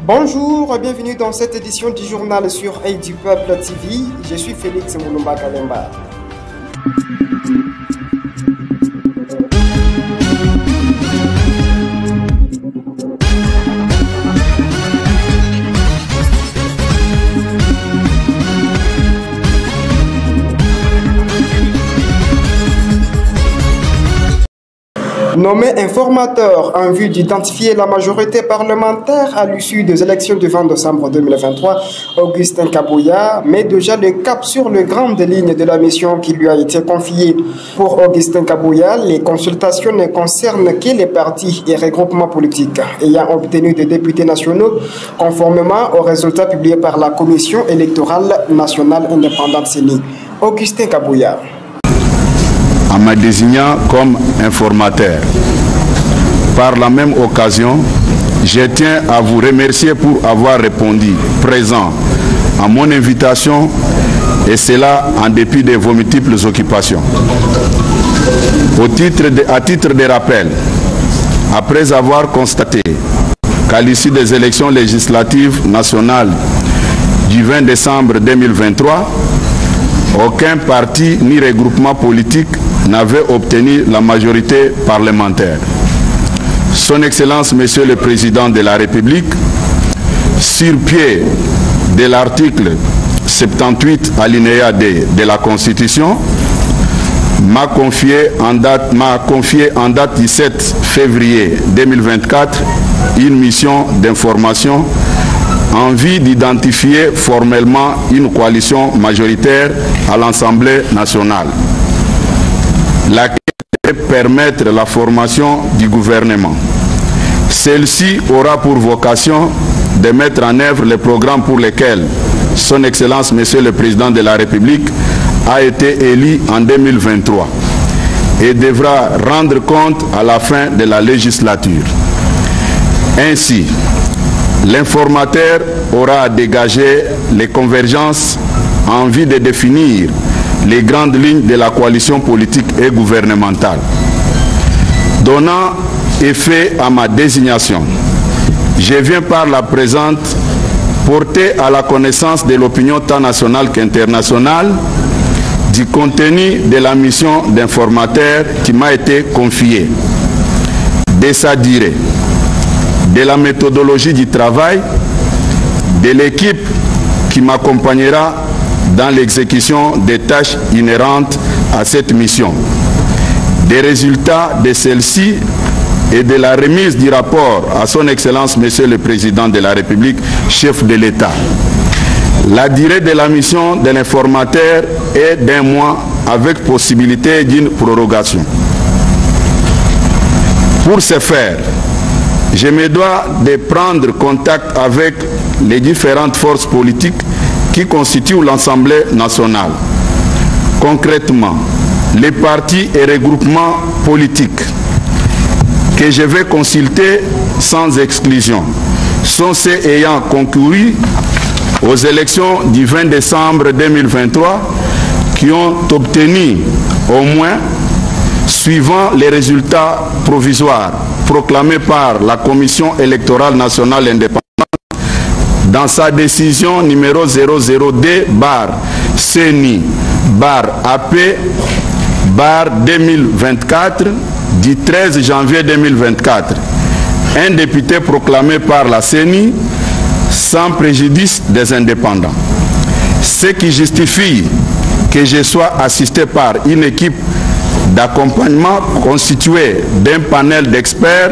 Bonjour, bienvenue dans cette édition du journal sur Œil du Peuple TV. Je suis Félix Moulumba Kalemba. Nommé informateur en vue d'identifier la majorité parlementaire à l'issue des élections du 20 décembre 2023, Augustin Kabouya met déjà le cap sur les grandes lignes de la mission qui lui a été confiée. Pour Augustin Kabouya, les consultations ne concernent que les partis et regroupements politiques ayant obtenu des députés nationaux conformément aux résultats publiés par la Commission électorale nationale indépendante CENI. Augustin Kabouya. En me désignant comme informateur. Par la même occasion, je tiens à vous remercier pour avoir répondu présent à mon invitation, et cela en dépit de vos multiples occupations. À titre de rappel, après avoir constaté qu'à l'issue des élections législatives nationales du 20 décembre 2023, aucun parti ni regroupement politique n'avait obtenu la majorité parlementaire. Son Excellence, Monsieur le Président de la République, sur pied de l'article 78 alinéa D de la Constitution, m'a confié en date 17 février 2024 une mission d'information en vue d'identifier formellement une coalition majoritaire à l'Assemblée nationale, laquelle devrait permettre la formation du gouvernement. Celle-ci aura pour vocation de mettre en œuvre les programmes pour lesquels Son Excellence, Monsieur le Président de la République, a été élu en 2023 et devra rendre compte à la fin de la législature. Ainsi, l'informateur aura à dégager les convergences en vue de définir les grandes lignes de la coalition politique et gouvernementale. Donnant effet à ma désignation, je viens par la présente porter à la connaissance de l'opinion tant nationale qu'internationale du contenu de la mission d'informateur qui m'a été confiée, de sa durée, de la méthodologie du travail, de l'équipe qui m'accompagnera dans l'exécution des tâches inhérentes à cette mission, des résultats de celle-ci et de la remise du rapport à Son Excellence, Monsieur le Président de la République, chef de l'État. La durée de la mission de l'informateur est d'1 mois avec possibilité d'une prorogation. Pour ce faire, je me dois de prendre contact avec les différentes forces politiques qui constituent l'Assemblée nationale. Concrètement, les partis et regroupements politiques que je vais consulter sans exclusion sont ceux ayant concouru aux élections du 20 décembre 2023 qui ont obtenu au moins, suivant les résultats provisoires proclamés par la Commission électorale nationale indépendante dans sa décision numéro 00D-CENI-AP-2024 du 13 janvier 2024, un député proclamé par la CENI sans préjudice des indépendants. Ce qui justifie que je sois assisté par une équipe d'accompagnement constituée d'un panel d'experts,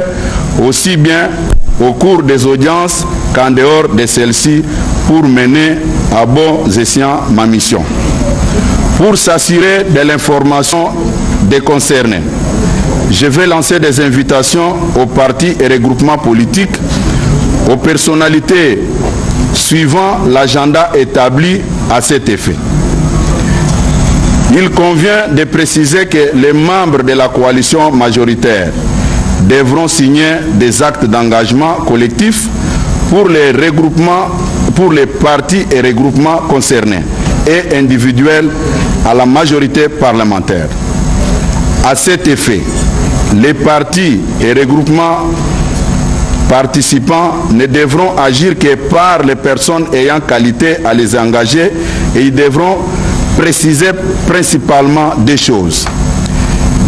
aussi bien au cours des audiences qu'en dehors de celles-ci, pour mener à bon escient ma mission. Pour s'assurer de l'information des concernés, je vais lancer des invitations aux partis et regroupements politiques, aux personnalités suivant l'agenda établi à cet effet. Il convient de préciser que les membres de la coalition majoritaire devront signer des actes d'engagement collectif pour les regroupements, pour les partis et regroupements concernés et individuels à la majorité parlementaire. À cet effet, les partis et regroupements participants ne devront agir que par les personnes ayant qualité à les engager et ils devront préciser principalement des choses.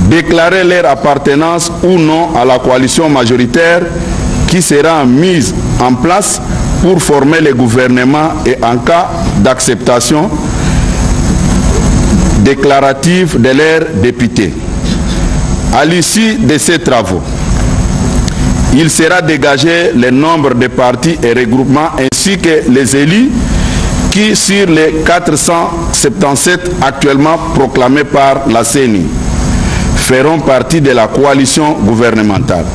Déclarer leur appartenance ou non à la coalition majoritaire qui sera mise en place pour former le gouvernement et en cas d'acceptation déclarative de leurs députés. À l'issue de ces travaux, il sera dégagé le nombre de partis et regroupements ainsi que les élus qui, sur les 477 actuellement proclamés par la CENI, feront partie de la coalition gouvernementale.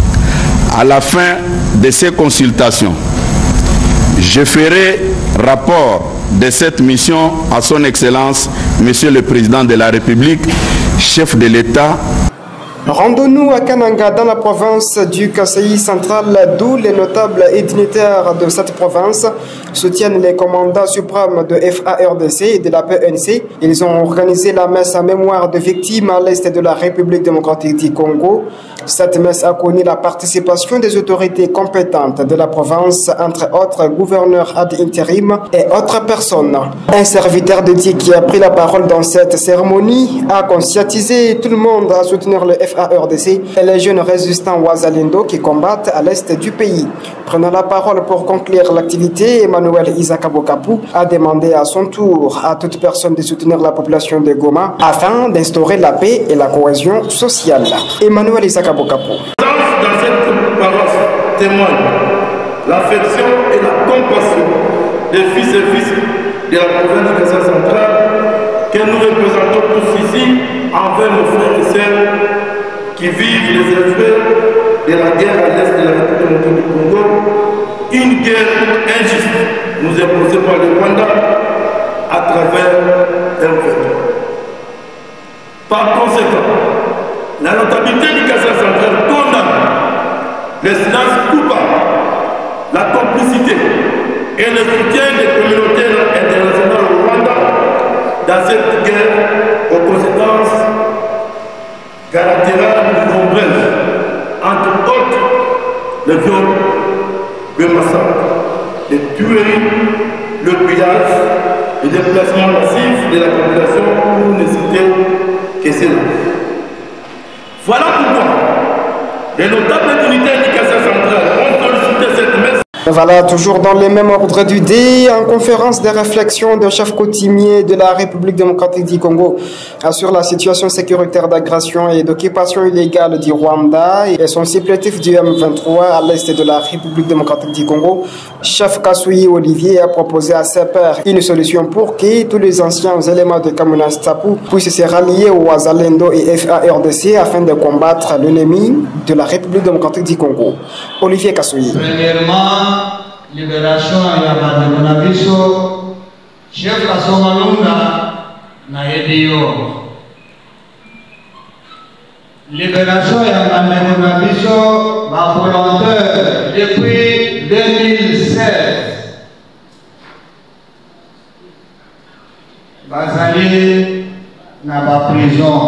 À la fin de ces consultations, je ferai rapport de cette mission à son Excellence, Monsieur le Président de la République, chef de l'État. Rendons-nous à Kananga, dans la province du Kasaï central, d'où les notables et dignitaires de cette province soutiennent les commandants suprêmes de FARDC et de la PNC. Ils ont organisé la messe en mémoire de victimes à l'est de la République démocratique du Congo. Cette messe a connu la participation des autorités compétentes de la province, entre autres gouverneurs ad interim et autres personnes. Un serviteur de Dieu qui a pris la parole dans cette cérémonie a conscientisé tout le monde à soutenir le FARDC et les jeunes résistants Wazalendo qui combattent à l'est du pays. Prenant la parole pour conclure l'activité, Emmanuel Isaka Bokapu a demandé à son tour à toute personne de soutenir la population de Goma afin d'instaurer la paix et la cohésion sociale. Emmanuel Isaka Bokapu. Dans cette paroisse témoigne l'affection et la compassion des fils et filles de la province de Kasai centrale que nous représentons tous ici envers nos frères et sœurs qui vivent les effets de la guerre à l'est de la République du Congo, une guerre injuste nous est posée par le Rwanda à travers M23. Par conséquent, la notabilité du Kasai central condamne le silence coupable, la complicité et le soutien des communautés internationales au Rwanda dans cette guerre aux conséquences caractéristiques nombreuses, entre autres le viol, le massacre, les tueries, le pillage, le déplacement massif de la population pour ne citer que cela. Voilà pourquoi les notables dignitaires du Kasai central ont sollicité cette messe. Voilà, toujours dans les mêmes ordres du dé, en conférence de réflexion de chef coutumier de la République démocratique du Congo sur la situation sécuritaire d'agression et d'occupation illégale du Rwanda et son supplétif du M23 à l'est de la République démocratique du Congo, chef Kasui Olivier a proposé à ses pairs une solution pour que tous les anciens éléments de Kamuna Stapu puissent se rallier au Wazalendo et FARDC afin de combattre l'ennemi de la République démocratique du Congo. Olivier Kasui. Premièrement, libération ya bandeko na biso chef Kasongalunga na yebiyo. Libération ya bandeko na biso ba volontaire depuis 2016. Bazali na ba prison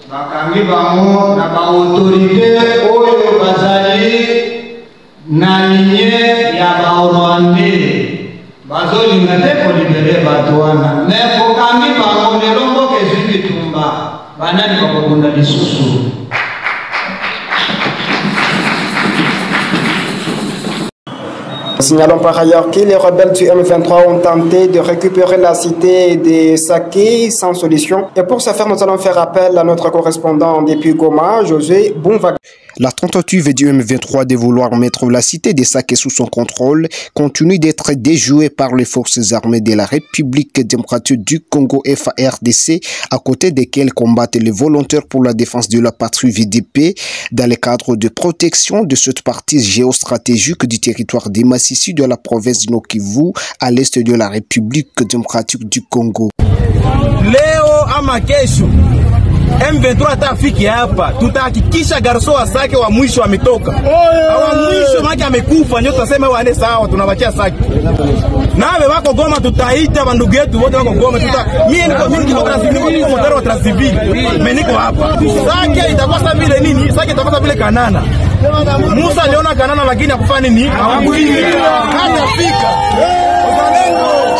bakangi bango na ba autorité oyo bazali na lignée ya baorwandais bazolinga te kolibere bato wana me kokangi bango lelo mboka ezwi bitumba banani bakokunda lisusu. Signalons par ailleurs que les rebelles du M23 ont tenté de récupérer la cité de Saké sans solution. Et pour ce faire, nous allons faire appel à notre correspondant depuis Goma, José Boumvaga. La tentative du M23 de vouloir mettre la cité de Saké sous son contrôle continue d'être déjouée par les forces armées de la République démocratique du Congo FARDC, à côté desquelles combattent les volontaires pour la défense de la patrie VDP dans le cadre de protection de cette partie géostratégique du territoire des Massissi de la province Nord Kivu à l'est de la République démocratique du Congo. Leo ama kesho M23 atafiki hapa, tutahakikisha garso wa Sake wa mwisho ametoka. Wa mwisho maki amekufa ndio tutasema wane sawa tunabakia saki. Nawe wako Goma tutaita bandugu yetu wote wako Goma mimi niko motaro wa Transcivil. Mimi niko hapa. Saki itakosa vile nini? Saki itakosa vile Kanana. Musa aliona Kanana lakini hakufanya nini?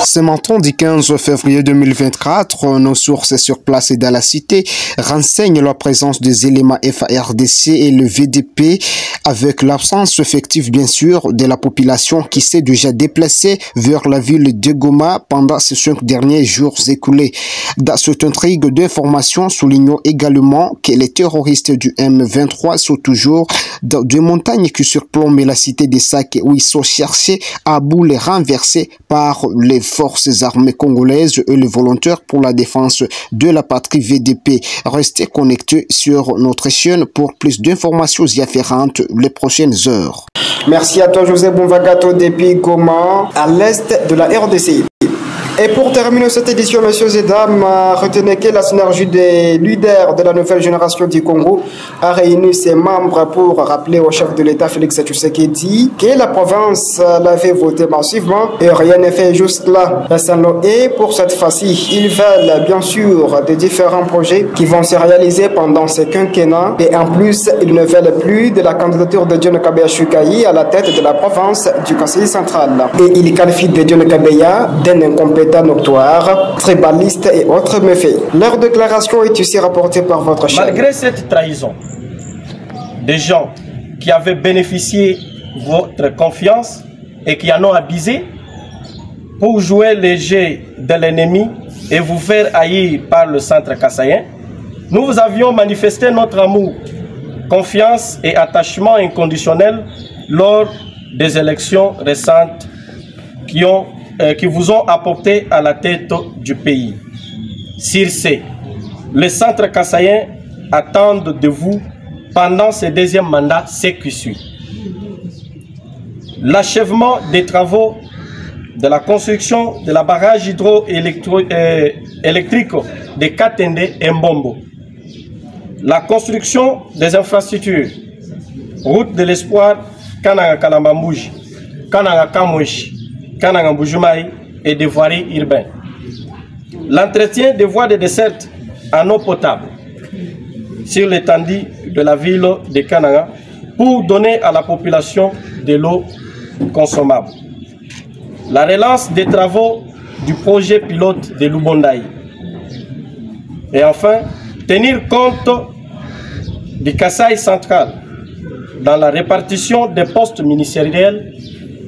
Ce matin du 15 février 2024, nos sources sur place et dans la cité renseignent la présence des éléments FARDC et le VDP avec l'absence effective bien sûr de la population qui s'est déjà déplacée vers la ville de Goma pendant ces 5 derniers jours écoulés. Dans cette intrigue d'information, soulignons également que les terroristes du M23 sont toujours dans des montagnes qui surplombent la cité des Sacs où ils sont cherchés à bout les renverser par les forces armées congolaises et les volontaires pour la défense de la patrie VDP. Restez connectés sur notre chaîne pour plus d'informations y afférentes les prochaines heures. Merci à toi José Bonvagato depuis Goma, à l'est de la RDC. Et pour terminer cette édition, messieurs et dames, retenez que la synergie des leaders de la nouvelle génération du Congo a réuni ses membres pour rappeler au chef de l'État Félix Tshisekedi que la province l'avait voté massivement et rien n'est fait juste là. Et pour cette fois-ci, ils veulent bien sûr de différents projets qui vont se réaliser pendant ce quinquennat et en plus, ils ne veulent plus de la candidature de John Kabeya Shukai à la tête de la province du Conseil central. Et ils qualifient de John Kabeya d'un incompétent notoire, tribaliste et autres méfaits. Leur déclaration est ici rapportée par votre chaîne. Malgré cette trahison, des gens qui avaient bénéficié de votre confiance et qui en ont abusé pour jouer les jeux de l'ennemi et vous faire haïr par le centre kassaïen, nous vous avions manifesté notre amour, confiance et attachement inconditionnel lors des élections récentes qui vous ont apporté à la tête du pays. Sur ce, le centre kassaïen attend de vous pendant ce deuxième mandat ce qui suit. L'achèvement des travaux de la construction de la barrage hydroélectrique de Katende et Mbombo. La construction des infrastructures, route de l'espoir, Kananga Kalambambouji, Kananga Kamouchi, Kananga Mboujumaï et des voiries urbaines. L'entretien des voies de desserte en eau potable sur l'étendue de la ville de Kananga pour donner à la population de l'eau consommable. La relance des travaux du projet pilote de Lubondaï. Et enfin, tenir compte du Kasaï central dans la répartition des postes ministériels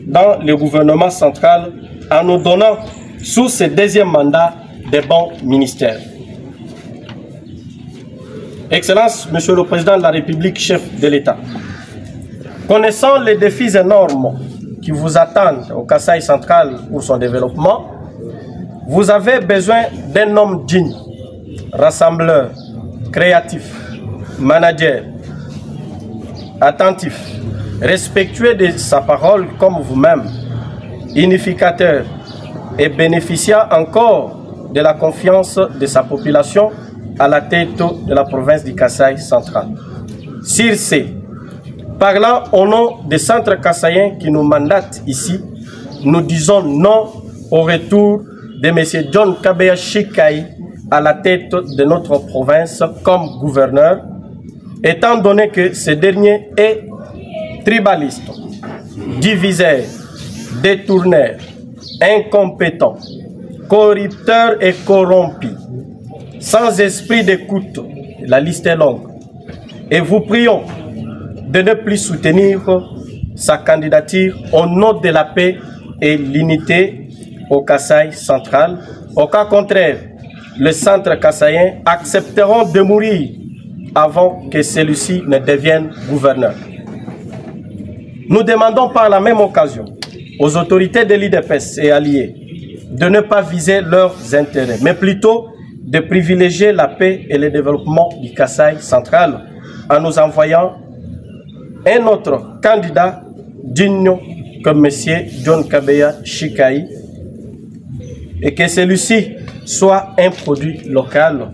dans le gouvernement central en nous donnant sous ce deuxième mandat des bons ministères. Excellence, Monsieur le Président de la République, chef de l'État, connaissant les défis énormes qui vous attendent au Kasaï central pour son développement, vous avez besoin d'un homme digne, rassembleur, créatif, manager, attentif, respectueux de sa parole comme vous-même, unificateur et bénéficiant encore de la confiance de sa population à la tête de la province du Kasaï central. Sur ce, parlant au nom des centres kassaïens qui nous mandatent ici, nous disons non au retour de M. John Kabeya Shukai à la tête de notre province comme gouverneur, étant donné que ce dernier est tribaliste, diviseur, détourneur, incompétent, corrupteur et corrompu, sans esprit d'écoute, la liste est longue. Et vous prions de ne plus soutenir sa candidature au nom de la paix et l'unité au Kasaï central. Au cas contraire, les centres kassaïens accepteront de mourir avant que celui-ci ne devienne gouverneur. Nous demandons par la même occasion aux autorités de l'IDPS et alliés de ne pas viser leurs intérêts, mais plutôt de privilégier la paix et le développement du Kasaï central en nous envoyant un autre candidat digne comme M. John Kabeya Shukai et que celui-ci soit un produit local,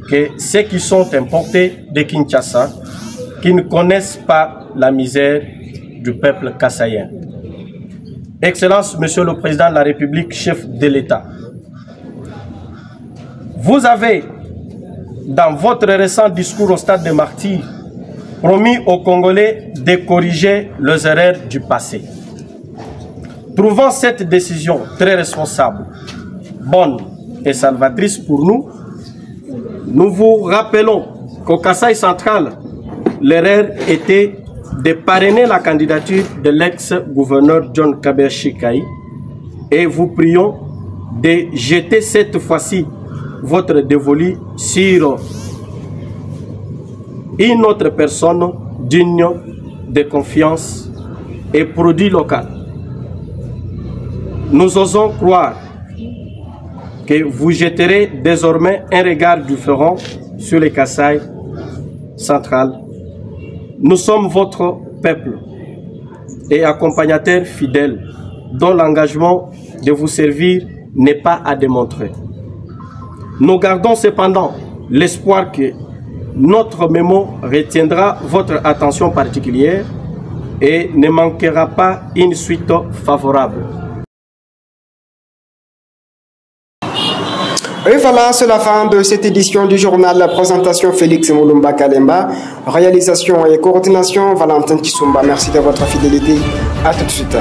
que ceux qui sont importés de Kinshasa, qui ne connaissent pas la misère, du peuple kassaïen. Excellence, Monsieur le Président de la République, chef de l'État, vous avez, dans votre récent discours au stade des Martyrs, promis aux Congolais de corriger leurs erreurs du passé. Trouvant cette décision très responsable, bonne et salvatrice pour nous, nous vous rappelons qu'au Kasaï central, l'erreur était de parrainer la candidature de l'ex-gouverneur John Kaber-Chikai et vous prions de jeter cette fois-ci votre dévolu sur une autre personne digne de confiance et produit local. Nous osons croire que vous jetterez désormais un regard différent sur les Kasaï central. Nous sommes votre peuple et accompagnateur fidèle dont l'engagement de vous servir n'est pas à démontrer. Nous gardons cependant l'espoir que notre mémo retiendra votre attention particulière et ne manquera pas une suite favorable. Et voilà, c'est la fin de cette édition du journal. La présentation Félix Moulumba Kalemba, réalisation et coordination Valentin Kisumba. Merci de votre fidélité. À tout de suite.